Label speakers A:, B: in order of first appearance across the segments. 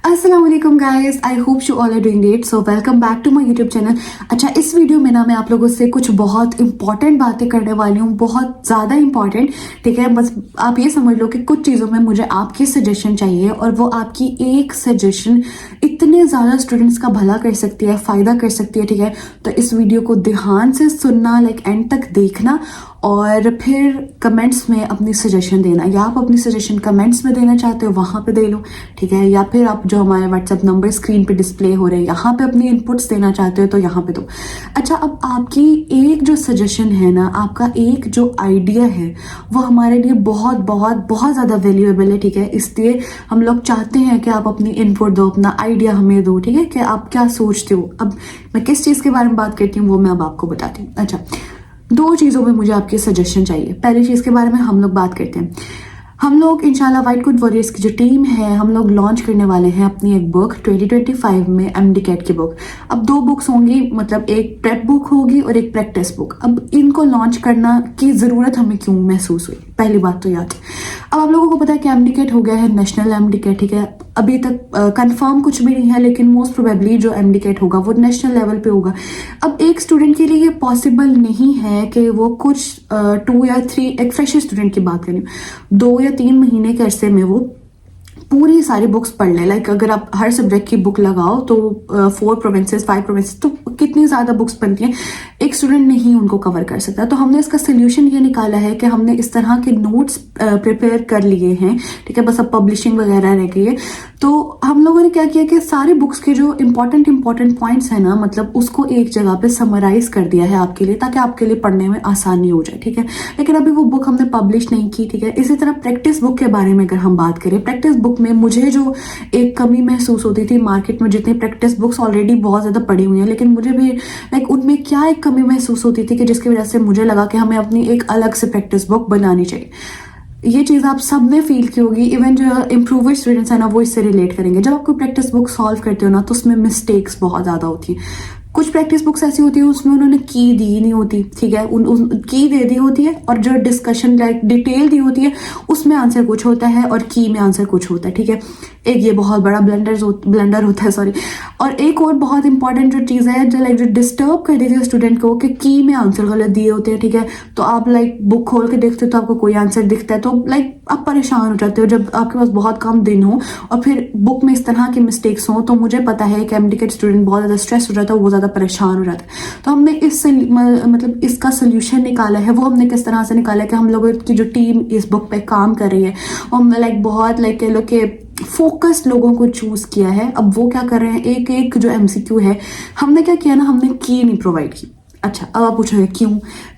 A: अस्सलाम वालेकुम guys, I hope you all are doing great. So welcome back to my YouTube channel. अच्छा, इस video में ना मैं आप लोगों से कुछ बहुत इंपॉर्टेंट बातें करने वाली हूँ, बहुत ज़्यादा इंपॉर्टेंट। ठीक है, बस आप ये समझ लो कि कुछ चीज़ों में मुझे आपकी सजेशन चाहिए और वो आपकी एक सजेशन इतने ज़्यादा स्टूडेंट्स का भला कर सकती है, फ़ायदा कर सकती है। ठीक है, तो इस वीडियो को ध्यान से सुनना, लाइक एंड तक देखना और फिर कमेंट्स में अपनी सजेशन देना। या आप अपनी सजेशन कमेंट्स में देना चाहते हो वहाँ पे दे लो, ठीक है, या फिर आप जो हमारे व्हाट्सएप नंबर स्क्रीन पे डिस्प्ले हो रहे हैं यहाँ पे अपनी इनपुट्स देना चाहते हो तो यहाँ पे दो। अच्छा, अब आपकी एक जो सजेशन है ना, आपका एक जो आइडिया है वो हमारे लिए बहुत बहुत बहुत ज़्यादा वैल्यूएबल है। ठीक है, इसलिए हम लोग चाहते हैं कि आप अपनी इनपुट दो, अपना आइडिया हमें दो। ठीक है, कि आप क्या सोचते हो। अब मैं किस चीज़ के बारे में बात करती हूँ वो मैं अब आपको बताती हूँ। अच्छा, दो चीज़ों में मुझे आपकी सजेशन चाहिए। पहली चीज़ के बारे में हम लोग बात करते हैं। हम लोग इंशाल्लाह व्हाइट कोट वॉरियर्स की जो टीम है, हम लोग लॉन्च करने वाले हैं अपनी एक बुक 2025 में, MD-CAT की बुक। अब दो बुक्स होंगी, मतलब एक प्रेप बुक होगी और एक प्रैक्टिस बुक। अब इनको लॉन्च करना की ज़रूरत हमें क्यों महसूस हुई, पहली बात तो याद। अब आप लोगों को पता है कि MD-CAT हो गया है नेशनल MD-CAT। ठीक है, अभी तक कंफर्म कुछ भी नहीं है, लेकिन मोस्ट प्रोबेबली जो MD-CAT होगा वो नेशनल लेवल पे होगा। अब एक स्टूडेंट के लिए ये पॉसिबल नहीं है कि वो कुछ 2 या 3, एक फ्रेशर स्टूडेंट की बात करें, 2 या 3 महीने के अरसे में वो पूरी सारी बुक्स पढ़ ले। लाइक अगर आप हर सब्जेक्ट की बुक लगाओ तो 4 प्रोविंसेस 5 प्रोविंसेस, तो कितनी ज़्यादा बुक्स बनती हैं, एक स्टूडेंट नहीं उनको कवर कर सकता। तो हमने इसका सोल्यूशन ये निकाला है कि हमने इस तरह के नोट्स प्रिपेयर कर लिए हैं। ठीक है, बस अब पब्लिशिंग वगैरह रह गई है। तो हम लोगों ने क्या किया कि सारी बुक्स के जो इंपॉर्टेंट पॉइंट्स है ना, मतलब उसको एक जगह पे समराइज कर दिया है आपके लिए, ताकि आपके लिए पढ़ने में आसानी हो जाए। ठीक है, लेकिन अभी वो बुक हमने पब्लिश नहीं की। ठीक है, इसी तरह प्रैक्टिस बुक के बारे में अगर हम बात करें, प्रैक्टिस बुक में मुझे जो एक कमी महसूस होती थी, मार्केट में जितनी प्रैक्टिस बुक्स ऑलरेडी बहुत ज़्यादा पड़ी हुई हैं, लेकिन मुझे भी लाइक उनमें क्या एक कमी महसूस होती थी कि जिसकी वजह से मुझे लगा कि हमें अपनी एक अलग से प्रैक्टिस बुक बनानी चाहिए। ये चीज़ आप सब ने फील की होगी, इवन जो इम्प्रूवर स्टूडेंट्स हैं ना वो इससे रिलेट करेंगे। जब आप कोई प्रैक्टिस बुक सॉल्व करते हो ना तो उसमें मिस्टेक्स बहुत ज़्यादा होती हैं। कुछ प्रैक्टिस बुक्स ऐसी होती है उसमें उन्होंने की दी नहीं होती। ठीक है, की दे दी होती है और जो डिस्कशन लाइक डिटेल दी होती है उसमें आंसर कुछ होता है और की में आंसर कुछ होता है। ठीक है, एक ये बहुत बड़ा ब्लंडर होता है, सॉरी। और एक और बहुत इंपॉर्टेंट जो चीज़ है जो लाइक जो डिस्टर्ब कर देती है स्टूडेंट को कि की में आंसर गलत दिए होते हैं। ठीक है, तो आप लाइक बुक खोल के देखते हो तो आपको कोई आंसर दिखता है, तो लाइक आप परेशान हो जाते हो जब आपके पास बहुत कम दिन हो और फिर बुक में इस तरह की मिस्टेक्स हो। तो मुझे पता है कि MD-CAT स्टूडेंट बहुत ज़्यादा स्ट्रेस हो जाता है, वो ज़्यादा परेशान हो जाता है। तो हमने मतलब इसका सोल्यूशन निकाला है। वो हमने किस तरह से निकाला है कि हम लोगों की जो टीम इस बुक पे काम कर रही है, हमने लाइक बहुत लाइक कह लो कि फोकस्ड लोगों को चूज किया है। अब वो क्या कर रहे हैं, एक एक जो MCQ है हमने क्या किया ना, हमने की नहीं प्रोवाइड की। अच्छा, अब आप पूछोगे क्यों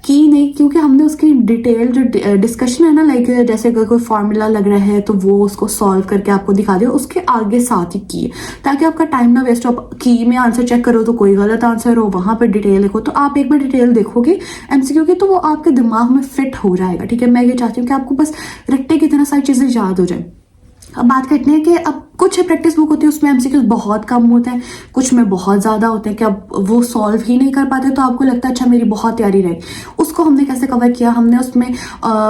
A: की नहीं, क्योंकि हमने उसकी डिटेल जो डिस्कशन है ना, लाइक जैसे अगर कोई फार्मूला लग रहा है तो वो उसको सॉल्व करके आपको दिखा दे, उसके आगे साथ ही की, ताकि आपका टाइम ना वेस्ट हो। आप की में आंसर चेक करो तो कोई गलत आंसर हो, वहां पर डिटेल देखो तो आप एक बार डिटेल देखोगे MCQ की तो वो आपके दिमाग में फिट हो जाएगा। ठीक है, मैं ये चाहती हूँ कि आपको बस रट्टे की तरह सारी चीजें याद हो जाए। अब बात करते हैं कि अब कुछ प्रैक्टिस बुक होती है उसमें MCQ बहुत कम होता है, कुछ में बहुत ज़्यादा होते हैं कि अब वो सॉल्व ही नहीं कर पाते, तो आपको लगता है अच्छा मेरी बहुत तैयारी रही। उसको हमने कैसे कवर किया, हमने उसमें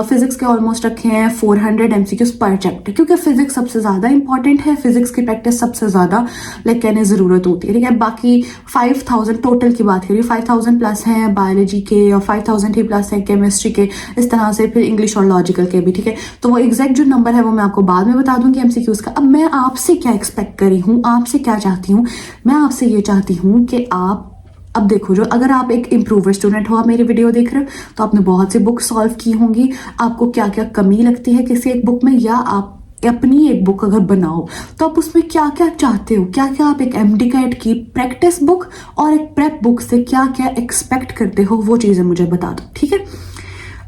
A: फिजिक्स के ऑलमोस्ट रखे हैं 400 MCQs पर चैप्टर, क्योंकि फिजिक्स सबसे ज़्यादा इंपॉर्टेंट है, फिजिक्स की प्रैक्टिस सबसे ज़्यादा लाइक कहने ज़रूरत होती है। ठीक है, बाकी 5000 टोटल की बात करिए, 5000 प्लस हैं बायोलॉजी के और 5000 ही प्लस हैं केमिस्ट्री के, इस तरह से फिर इंग्लिश और लॉजिकल के भी। ठीक है, तो वो एग्जैक्ट जो नंबर है वो मैं आपको बाद में बता दूंगी MCQs का। अब मैं आपसे क्या एक्सपेक्ट करी हूँ, आपसे क्या चाहती हूँ, मैं आपसे ये चाहती हूँ कि आप अब देखो, जो अगर आप एक इम्प्रूवर स्टूडेंट हो, आप मेरी वीडियो देख रहे हो तो आपने बहुत सी बुक सॉल्व की होंगी, आपको क्या क्या कमी लगती है किसी एक बुक में, या आप अपनी एक बुक अगर बनाओ तो आप उसमें क्या क्या चाहते हो, क्या क्या आप एक MD-CAT की प्रैक्टिस बुक और एक प्रेप बुक से क्या क्या एक्सपेक्ट करते हो, वो चीज़ें मुझे बता दो। ठीक है,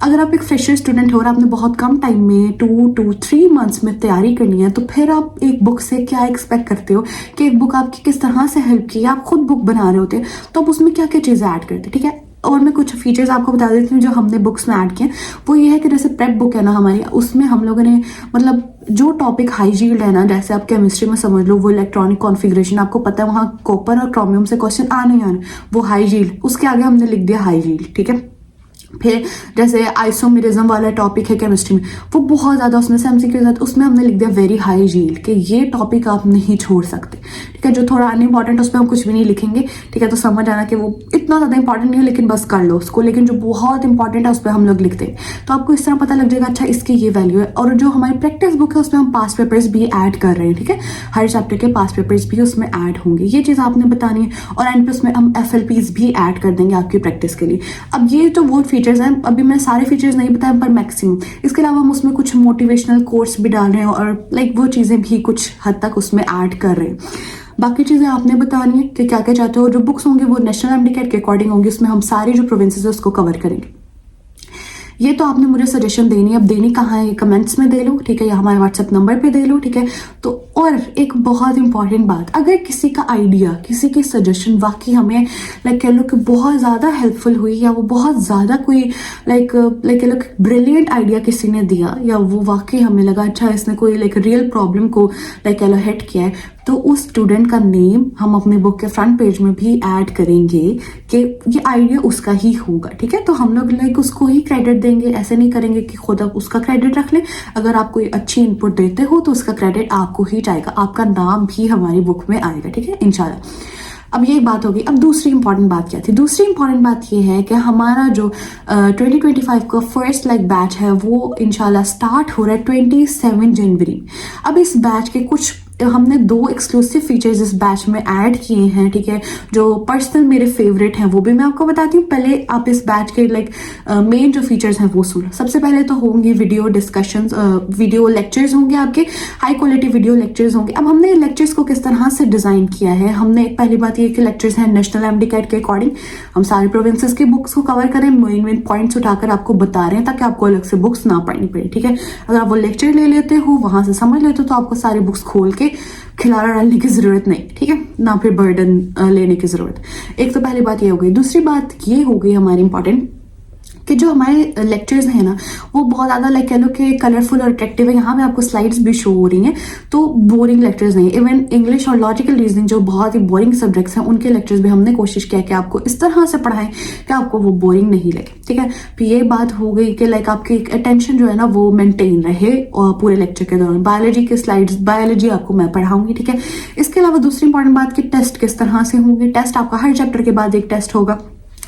A: अगर आप एक फ्रेशर स्टूडेंट हो और आपने बहुत कम टाइम में 2 to 3 मंथ्स में तैयारी करनी है, तो फिर आप एक बुक से क्या एक्सपेक्ट करते हो कि एक बुक आपकी किस तरह से हेल्प की, आप खुद बुक बना रहे होते हैं तो आप उसमें क्या क्या चीज़ें ऐड करते हैं। ठीक है, और मैं कुछ फीचर्स आपको बता देती हूँ जो हमने बुक्स में ऐड किए। वो ये है कि जैसे प्रेप बुक है ना हमारी, उसमें हम लोगों ने मतलब जो टॉपिक हाई यील्ड है ना, जैसे आप केमिस्ट्री में समझ लो वो इलेक्ट्रॉनिक कॉन्फ़िगरेशन, आपको पता है वहाँ कॉपर और क्रोमियम से क्वेश्चन आने ही आने, वो हाई यील्ड, उसके आगे हमने लिख दिया हाई यील्ड। ठीक है, फिर जैसे आइसोमेरिज्म वाला टॉपिक है केमिस्ट्री में, वो बहुत ज़्यादा उसमें से एमसीक्यू है, उसमें हमने लिख दिया वेरी हाई यील्ड कि ये टॉपिक आप नहीं छोड़ सकते, ठीक है। जो थोड़ा अनइम्पॉर्टेंट है उस पर हम कुछ भी नहीं लिखेंगे, ठीक है। तो समझ आना कि वो इतना ज़्यादा इंपॉर्टेंट नहीं है, लेकिन बस कर लो उसको, लेकिन जो बहुत इंपॉर्टेंट है उस पर हम लोग लिखते हैं। तो आपको इस तरह पता लग जाएगा अच्छा इसकी ये वैल्यू है। और जो हमारी प्रैक्टिस बुक है उसमें हम पास पेपर्स भी ऐड कर रहे हैं, ठीक है। हर चैप्टर के पास पेपर्स भी उसमें ऐड होंगे, ये चीज़ आपने बतानी है। और एंड पे उसमें हम FLPs भी ऐड कर देंगे आपकी प्रैक्टिस के लिए। अब ये तो वो फीचर्स हैं, अभी मैं सारे फीचर्स नहीं बताए पर मैक्सिमम। इसके अलावा हम उसमें कुछ मोटिवेशनल कोर्स भी डाल रहे हैं और लाइक वो चीज़ें भी कुछ हद तक उसमें ऐड कर रहे हैं। बाकी चीज़ें आपने बतानी है कि क्या क्या चाहते हो। जो बुक्स होंगी वो नेशनल MD-CAT के अकॉर्डिंग होंगी, उसमें हम सारी जो प्रोविंसेस है उसको कवर करेंगे। ये तो आपने मुझे सजेशन देनी है, अब देनी कहाँ है, कमेंट्स में दे लो, ठीक है, या हमारे WhatsApp नंबर पे दे लो, ठीक है। तो और एक बहुत इंपॉर्टेंट बात, अगर किसी का आइडिया, किसी की सजेशन वाकई हमें लाइक कह लो कि बहुत ज़्यादा हेल्पफुल हुई, या वो बहुत ज़्यादा कोई लाइक कह लो ब्रिलियंट आइडिया किसी ने दिया, या वो वाकई हमें लगा अच्छा इसने कोई लाइक रियल प्रॉब्लम को लाइक कह लो हिट किया है, तो उस स्टूडेंट का नेम हम अपने बुक के फ्रंट पेज में भी ऐड करेंगे कि ये आइडिया उसका ही होगा, ठीक है। तो हम लोग लाइक उसको ही क्रेडिट देंगे, ऐसे नहीं करेंगे कि खुद आप उसका क्रेडिट रख लें। अगर आप कोई अच्छी इनपुट देते हो तो उसका क्रेडिट आपको ही जाएगा, आपका नाम भी हमारी बुक में आएगा, ठीक है, इंशाल्लाह। अब ये बात होगी। अब दूसरी इंपॉर्टेंट बात क्या थी? दूसरी इंपॉर्टेंट बात ये है कि हमारा जो 2025 का फर्स्ट लाइक बैच है वो इंशाल्लाह स्टार्ट हो रहा है 27 जनवरी। अब इस बैच के कुछ हमने 2 एक्सक्लूसिव फीचर्स इस बैच में ऐड किए हैं, ठीक है, जो पर्सनल मेरे फेवरेट हैं, वो भी मैं आपको बताती हूँ। पहले आप इस बैच के लाइक मेन जो फीचर्स हैं वो सुनो। सबसे पहले तो होंगे वीडियो डिस्कशंस, वीडियो लेक्चर्स होंगे, आपके हाई क्वालिटी वीडियो लेक्चर्स होंगे। अब हमने लेक्चर्स को किस तरह से डिजाइन किया है, हमने पहली बात ये कि लेक्चर्स हैं नेशनल MD-CAT के अकॉर्डिंग, हम सारे प्रोविंसेस की बुक्स को कवर करें, मेन पॉइंट्स उठाकर आपको बता रहे हैं ताकि आपको अलग से बुक्स ना पढ़नी पड़े, ठीक है। अगर आप वो लेक्चर ले लेते हो, वहां से समझ लेते हो, तो आपको सारी बुक्स खोल के खिलारा डालने की जरूरत नहीं, ठीक है, ना फिर बर्डन लेने की जरूरत। एक तो पहली बात ये हो गई। दूसरी बात ये हो गई हमारी इंपॉर्टेंट कि जो हमारे लेक्चर्स हैं ना वो बहुत ज़्यादा लाइक कह लो कि कलरफुल और अट्रैक्टिव है। यहाँ पे आपको स्लाइड्स भी शो हो रही हैं, तो बोरिंग लेक्चर्स नहीं। इवन इंग्लिश और लॉजिकल रीजनिंग जो बहुत ही बोरिंग सब्जेक्ट्स हैं उनके लेक्चर्स भी हमने कोशिश किया कि आपको इस तरह से पढ़ाएं कि आपको वो बोरिंग नहीं लगे, ठीक है। फिर ये बात हो गई कि लाइक आपकी अटेंशन जो है ना वो मेंटेन रहे और पूरे लेक्चर के दौरान। बायोलॉजी के स्लाइड्स, बायोलॉजी आपको मैं पढ़ाऊंगी, ठीक है। इसके अलावा दूसरी इंपॉर्टेंट बात कि टेस्ट किस तरह से होंगे। टेस्ट आपका हर चैप्टर के बाद एक टेस्ट होगा,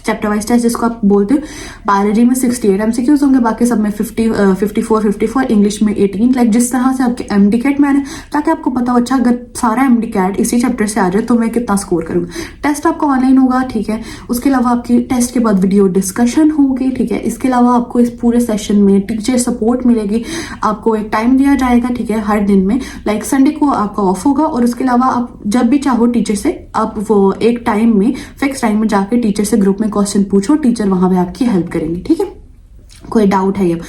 A: चैप्टर वाइज टेस्ट जिसको आप बोलते हो। बायोलॉजी में 68 MCQs होंगे, बाकी सब में 54, इंग्लिश में 18, लाइक जिस तरह से आपके MD-CAT में है, ताकि आपको पता हो अच्छा अगर सारा MD-CAT इसी चैप्टर से आ जाए तो मैं कितना स्कोर करूँगा। टेस्ट आपका ऑनलाइन होगा, ठीक है। उसके अलावा आपकी टेस्ट के बाद वीडियो डिस्कशन होगी, ठीक है। इसके अलावा आपको इस पूरे सेशन में टीचर सपोर्ट मिलेगी, आपको एक टाइम दिया जाएगा, ठीक है, हर दिन में, लाइक संडे को आपका ऑफ होगा। और उसके अलावा आप जब भी चाहो टीचर से आप वो एक टाइम में, फिक्स टाइम में जाके टीचर से ग्रुप में क्वेश्चन पूछो, टीचर वहां पे आपकी हेल्प करेंगे, ठीक है। कोई डाउट है ये?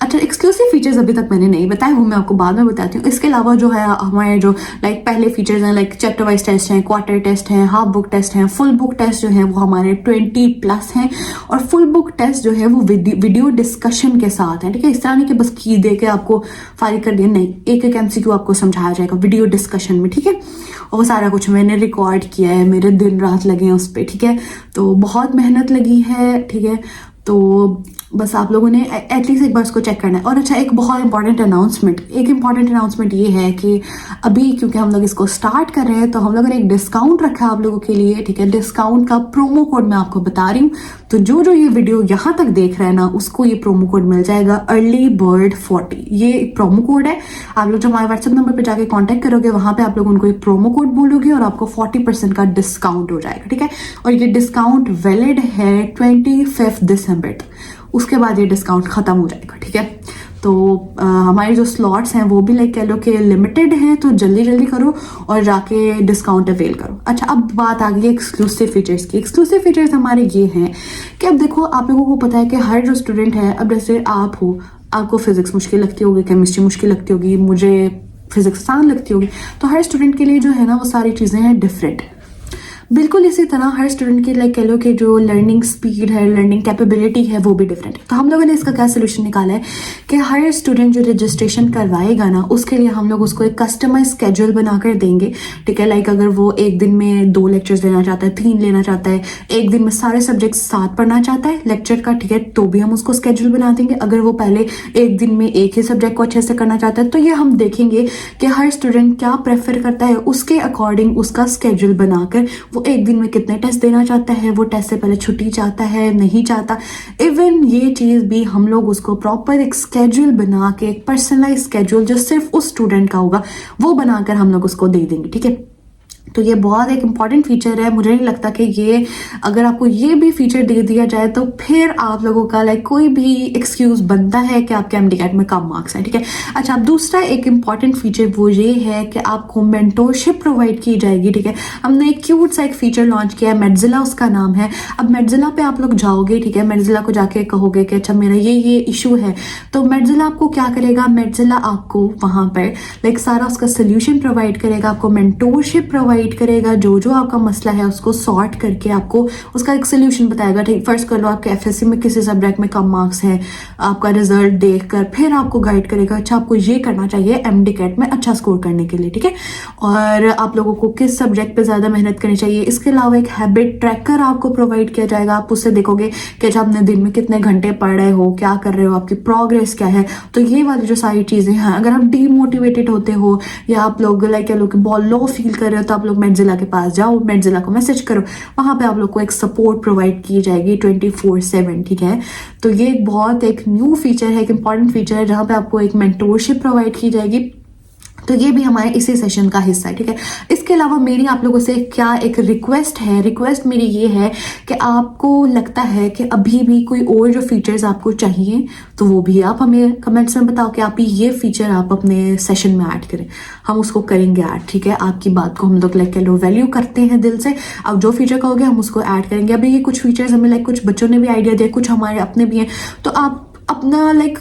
A: अच्छा, एक्सक्लूसिव फीचर्स अभी तक मैंने नहीं बताए, वो मैं आपको बाद में बताती हूँ। इसके अलावा जो है हमारे जो लाइक पहले फीचर्स हैं, लाइक चैप्टर वाइज टेस्ट हैं, क्वार्टर टेस्ट हैं, हाफ बुक टेस्ट हैं, फुल बुक टेस्ट जो है वो हमारे 20+ हैं। और फुल बुक टेस्ट जो है वो वीडियो डिस्कशन के साथ है, ठीक है। इस तरह नहीं कि बस की दे के आपको फारिग कर दिया, नहीं, एक एक MCQ आपको समझाया जाएगा वीडियो डिस्कशन में, ठीक है। और वो सारा कुछ मैंने रिकॉर्ड किया है, मेरे दिन रात लगे हैं उस पर, ठीक है। तो बहुत मेहनत लगी है, ठीक है। तो बस आप लोगों ने एटलीस्ट एक बार उसको चेक करना है। और अच्छा, एक बहुत इंपॉर्टेंट अनाउंसमेंट ये है कि अभी क्योंकि हम लोग इसको स्टार्ट कर रहे हैं तो हम लोगों ने एक डिस्काउंट रखा है आप लोगों के लिए, ठीक है। डिस्काउंट का प्रोमो कोड मैं आपको बता रही हूँ, तो जो ये वीडियो यहाँ तक देख रहे हैं ना उसको ये प्रोमो कोड मिल जाएगा अर्ली बर्ड 40। ये एक प्रोमो कोड है, आप लोग जो हमारे WhatsApp नंबर पे जाके कांटेक्ट करोगे वहां पे आप लोग उनको एक प्रोमो कोड बोलोगे और आपको 40% का डिस्काउंट हो जाएगा, ठीक है। और ये डिस्काउंट वैलिड है 25 दिसंबर तक, उसके बाद ये डिस्काउंट खत्म हो जाएगा, ठीक है। तो हमारे जो स्लॉट्स हैं वो भी लाइक कह लो कि लिमिटेड हैं, तो जल्दी जल्दी करो और जाके डिस्काउंट अवेल करो। अच्छा, अब बात आ गई एक्सक्लूसिव फीचर्स की। एक्सक्लूसिव फीचर्स हमारे ये हैं कि अब देखो आप लोगों को पता है कि हर जो स्टूडेंट है, अब जैसे आप हो, आपको फिजिक्स मुश्किल लगती होगी, केमिस्ट्री मुश्किल लगती होगी, मुझे फिजिक्स आसान लगती होगी, तो हर स्टूडेंट के लिए जो है ना वो सारी चीज़ें हैं डिफरेंट। बिल्कुल इसी तरह हर स्टूडेंट की लाइक कह लो कि जो लर्निंग स्पीड है, लर्निंग कैपेबिलिटी है, वो भी डिफरेंट है। तो हम लोगों ने इसका क्या सोल्यूशन निकाला है कि हर स्टूडेंट जो रजिस्ट्रेशन करवाएगा ना, उसके लिए हम लोग उसको एक कस्टमाइज स्केड्यूल बनाकर देंगे, ठीक है। लाइक अगर वो एक दिन में 2 लेक्चर्स लेना चाहता है, 3 लेना चाहता है, एक दिन में सारे सब्जेक्ट साथ पढ़ना चाहता है लेक्चर का, ठीक है, तो भी हम उसको स्केड्यूल बना देंगे। अगर वो पहले एक दिन में एक ही सब्जेक्ट को अच्छे से करना चाहता है, तो ये हम देखेंगे कि हर स्टूडेंट क्या प्रेफर करता है, उसके अकॉर्डिंग उसका स्केड्यूल बनाकर वो एक दिन में कितने टेस्ट देना चाहता है, वो टेस्ट से पहले छुट्टी चाहता है, नहीं चाहता, इवन ये चीज़ भी हम लोग उसको प्रॉपर एक स्केड्यूल बना के, एक पर्सनलाइज स्केड्यूल जो सिर्फ उस स्टूडेंट का होगा, वो बनाकर हम लोग उसको दे देंगे, ठीक है। तो ये बहुत एक इम्पॉर्टेंट फीचर है। मुझे नहीं लगता कि ये अगर आपको ये भी फीचर दे दिया जाए तो फिर आप लोगों का लाइक कोई भी एक्सक्यूज बनता है कि आपके MD-CAT में कम मार्क्स हैं, ठीक है। अच्छा, अब दूसरा एक इम्पॉर्टेंट फीचर वो ये है कि आपको मेंटोरशिप प्रोवाइड की जाएगी, ठीक है। हमने एक क्यूट सा एक फीचर लॉन्च किया है, मेडजिला उसका नाम है। अब मेडजिला पे आप लोग जाओगे, ठीक है, मेडजिला को जाके कहोगे कि अच्छा मेरा ये इशू है, तो मेडजिला आपको क्या करेगा, मेडजिला आपको वहाँ पर लाइक सारा उसका सोल्यूशन प्रोवाइड करेगा, आपको मेंटोरशिप प्रोवाइड करेगा, जो आपका मसला है उसको सॉर्ट करके आपको उसका एक सोल्यूशन बताएगा, ठीक। फर्स्ट कर लो आपके FSC में किसी सब्जेक्ट में कम मार्क्स हैं, आपका रिजल्ट देखकर फिर आपको गाइड करेगा, अच्छा आपको ये करना चाहिए MD-CAT में अच्छा स्कोर करने के लिए, ठीक है। और आप लोगों को किस सब्जेक्ट पे ज्यादा मेहनत करनी चाहिए। इसके अलावा एक हैबिट ट्रैकर आपको प्रोवाइड किया जाएगा, आप उससे देखोगे कि अच्छा आपने दिन में कितने घंटे पढ़ रहे हो, क्या कर रहे हो, आपकी प्रोग्रेस क्या है। तो ये वाली जो सारी चीजें हैं, अगर आप डीमोटिवेटेड होते हो या आप लोग लाइक कह लो कि बहुत लो फील कर रहे हो, तो आप लोग मेडजिला के पास जाओ, मेडजिला को मैसेज करो, वहां पे आप लोग को एक सपोर्ट प्रोवाइड की जाएगी 24/7, ठीक है। तो ये बहुत एक न्यू फीचर है, एक इंपॉर्टेंट फीचर है, जहां पे आपको एक मेंटोरशिप प्रोवाइड की जाएगी। तो ये भी हमारे इसी सेशन का हिस्सा है, ठीक है। इसके अलावा मेरी आप लोगों से क्या एक रिक्वेस्ट है, रिक्वेस्ट मेरी ये है कि आपको लगता है कि अभी भी कोई और जो फीचर्स आपको चाहिए, तो वो भी आप हमें कमेंट्स में बताओ कि आप ये फीचर आप अपने सेशन में ऐड करें, हम उसको करेंगे ऐड, ठीक है। आपकी बात को हम लोग लाइक लो वैल्यू करते हैं दिल से। अब जो फीचर कहोगे हम उसको ऐड करेंगे। अभी ये कुछ फीचर्स हमें लाइक कुछ बच्चों ने भी आइडिया दिया, कुछ हमारे अपने भी हैं, तो आप अपना लाइक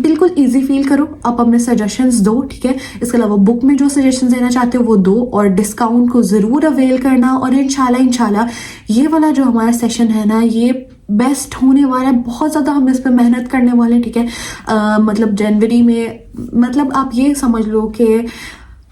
A: बिल्कुल इजी फील करो, आप अपने सजेशंस दो, ठीक है। इसके अलावा बुक में जो सजेशंस देना चाहते हो वो दो, और डिस्काउंट को जरूर अवेल करना। और इंशाल्लाह ये वाला जो हमारा सेशन है ना, ये बेस्ट होने वाला है, बहुत ज़्यादा हम इस पर मेहनत करने वाले हैं, ठीक है। मतलब जनवरी में, मतलब आप ये समझ लो कि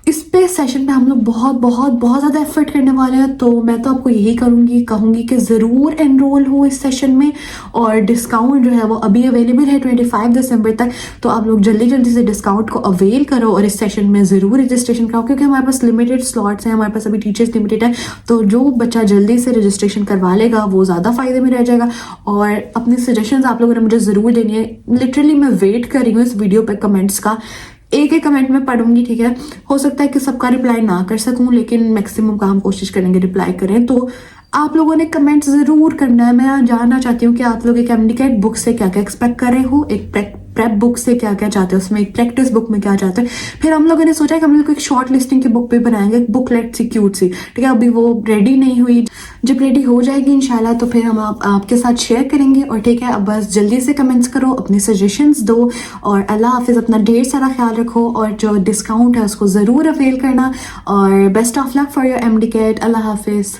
A: इस पे सेशन पे हम लोग बहुत ज़्यादा एफर्ट करने वाले हैं। तो मैं तो आपको यही कहूँगी कि ज़रूर एनरोल हो इस सेशन में। और डिस्काउंट जो है वो अभी अवेलेबल है 25 दिसंबर तक, तो आप लोग जल्दी से डिस्काउंट को अवेल करो और इस सेशन में ज़रूर रजिस्ट्रेशन कराओ, क्योंकि हमारे पास लिमिटेड स्लॉट्स हैं, हमारे पास अभी टीचर्स लिमिटेड है। तो जो बच्चा जल्दी से रजिस्ट्रेशन करवा लेगा वो ज़्यादा फ़ायदे में रह जाएगा। और अपने सजेशंस आप लोगों ने मुझे ज़रूर देनी है। लिटरली मैं वेट कर रही हूँ इस वीडियो पर कमेंट्स का, एक कमेंट में पढ़ूंगी, ठीक है। हो सकता है कि सबका रिप्लाई ना कर सकूं, लेकिन मैक्सिमम का हम कोशिश करेंगे रिप्लाई करें। तो आप लोगों ने कमेंट जरूर करना है। मैं जानना चाहती हूँ कि आप लोग एक MD-CAT बुक से क्या क्या एक्सपेक्ट कर रहे हो, एक प्रेप बुक से क्या क्या चाहते हो, उसमें एक प्रैक्टिस बुक में क्या चाहते हैं। फिर हम लोगों ने सोचा कि हम लोग एक शॉर्ट लिस्टिंग की बुक भी बनाएंगे, बुकलेट सी क्यूट सी, ठीक है। अभी वो रेडी नहीं हुई, जब रेडी हो जाएगी इंशाल्लाह तो फिर हम आपके साथ शेयर करेंगे। और ठीक है, अब बस जल्दी से कमेंट्स करो, अपने सजेशंस दो, और अल्लाह हाफिज, अपना ढेर सारा ख्याल रखो, और जो डिस्काउंट है उसको ज़रूर अवेल करना। और best of luck for your MD-CAT। Allah Hafiz.